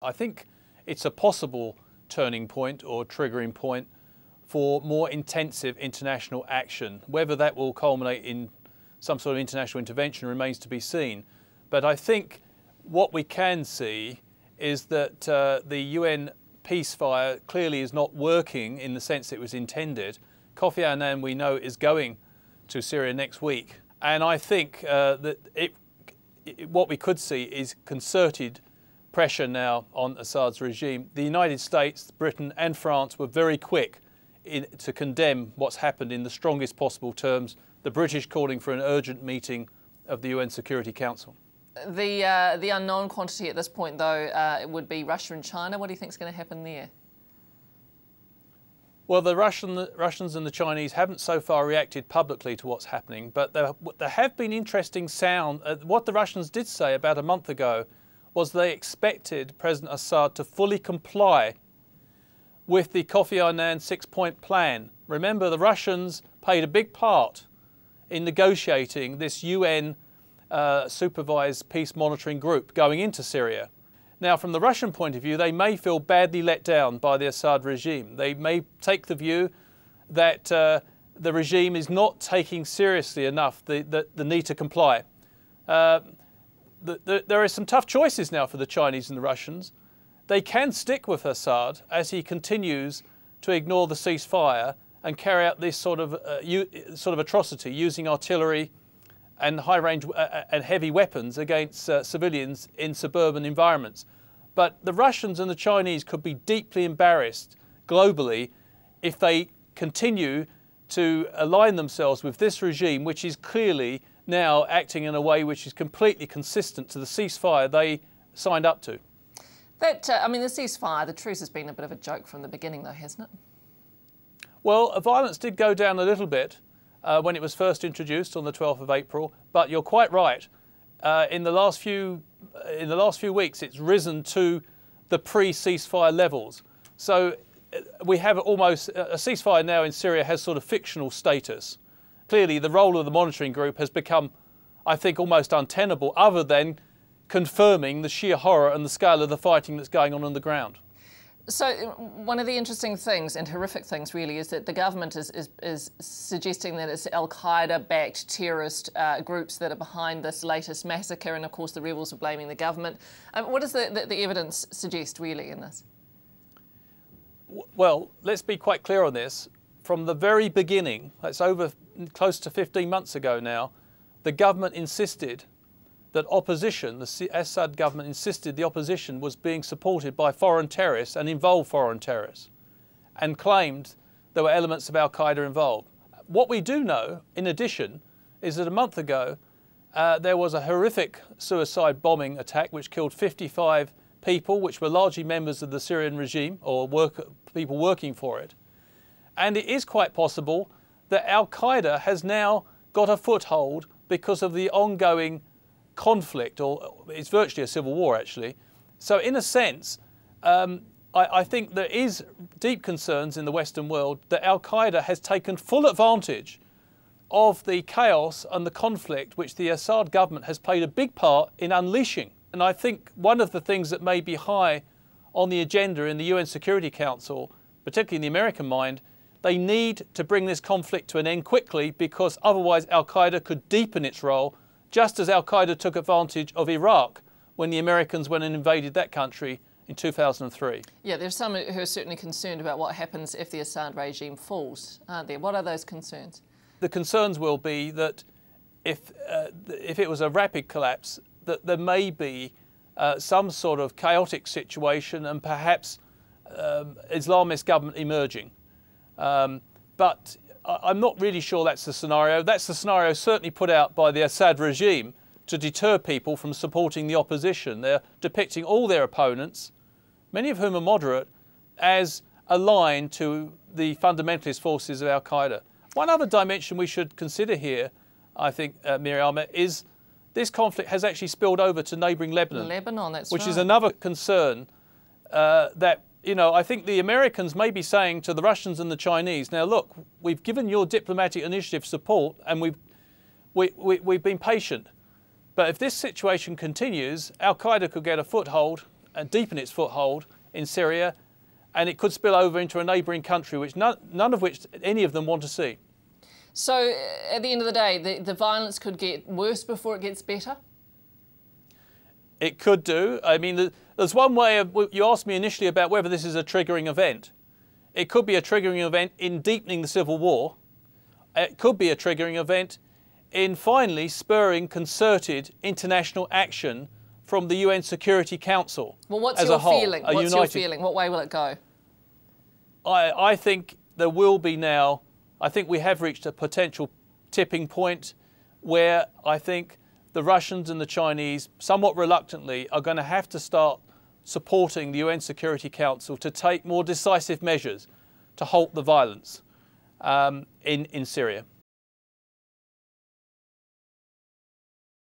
I think it's a possible turning point or triggering point for more intensive international action. Whether that will culminate in some sort of international intervention remains to be seen. But I think what we can see is that the UN peacefire clearly is not working in the sense it was intended. Kofi Annan, we know, is going to Syria next week. And I think that what we could see is concerted pressure now on Assad's regime. The United States, Britain and France were very quick to condemn what's happened in the strongest possible terms, the British calling for an urgent meeting of the UN Security Council. The unknown quantity at this point, though, would be Russia and China. What do you think is going to happen there? Well, the Russians and the Chinese haven't so far reacted publicly to what's happening, but there have been interesting sound. What the Russians did say about a month ago was they expected President Assad to fully comply with the Kofi Annan six-point plan. Remember, the Russians played a big part in negotiating this UN supervised peace monitoring group going into Syria. Now, from the Russian point of view, they may feel badly let down by the Assad regime. They may take the view that the regime is not taking seriously enough the need to comply. There are some tough choices now for the Chinese and the Russians. They can stick with Assad as he continues to ignore the ceasefire and carry out this sort of atrocity using artillery and high-range and heavy weapons against civilians in suburban environments. But the Russians and the Chinese could be deeply embarrassed globally if they continue to align themselves with this regime, which is clearly now acting in a way which is completely consistent to the ceasefire they signed up to. I mean, the ceasefire, the truce has been a bit of a joke from the beginning, though, hasn't it? Well, violence did go down a little bit when it was first introduced on the 12th of April, but you're quite right. In the last few weeks, it's risen to the pre-ceasefire levels. So we have almost a ceasefire now in Syria has sort of fictional status. Clearly, the role of the monitoring group has become, I think, almost untenable, other than confirming the sheer horror and the scale of the fighting that's going on the ground. So one of the interesting things, and horrific things really, is that the government is suggesting that it's al-Qaeda-backed terrorist groups that are behind this latest massacre, and of course the rebels are blaming the government. What does the evidence suggest really in this? Well, let's be quite clear on this. From the very beginning, that's over close to 15 months ago now, the government insisted that opposition, the Assad government insisted the opposition was being supported by foreign terrorists and involved foreign terrorists, and claimed there were elements of al-Qaeda involved. What we do know, in addition, is that a month ago there was a horrific suicide bombing attack which killed 55 people, which were largely members of the Syrian regime or people working for it. And it is quite possible that al-Qaeda has now got a foothold because of the ongoing conflict, or it's virtually a civil war actually. So in a sense, I think there is deep concerns in the Western world that al-Qaeda has taken full advantage of the chaos and the conflict which the Assad government has played a big part in unleashing. And I think one of the things that may be high on the agenda in the UN Security Council, particularly in the American mind, they need to bring this conflict to an end quickly, because otherwise al-Qaeda could deepen its role, just as al-Qaeda took advantage of Iraq when the Americans went and invaded that country in 2003. Yeah, there's some who are certainly concerned about what happens if the Assad regime falls, aren't there? What are those concerns? The concerns will be that if it was a rapid collapse, that there may be some sort of chaotic situation and perhaps Islamist government emerging. But I'm not really sure that's the scenario. That's the scenario certainly put out by the Assad regime to deter people from supporting the opposition. They're depicting all their opponents, many of whom are moderate, as aligned to the fundamentalist forces of al-Qaeda. One other dimension we should consider here, I think, Miriama, is this conflict has actually spilled over to neighbouring Lebanon. Lebanon, that's which right. is another concern that, you know, I think the Americans may be saying to the Russians and the Chinese, now look, we've given your diplomatic initiative support and we've been patient. But if this situation continues, al-Qaeda could get a foothold deepen its foothold in Syria, and it could spill over into a neighbouring country, which none of which any of them want to see. So at the end of the day, the violence could get worse before it gets better? It could do. I mean, there's one way of, you asked me initially about whether this is a triggering event. It could be a triggering event in deepening the civil war. It could be a triggering event in finally spurring concerted international action from the UN Security Council. Well, what's as your a whole, feeling? What's your feeling? What way will it go? I think there will be now, I think we have reached a potential tipping point where I think the Russians and the Chinese, somewhat reluctantly, are going to have to start supporting the UN Security Council to take more decisive measures to halt the violence in Syria.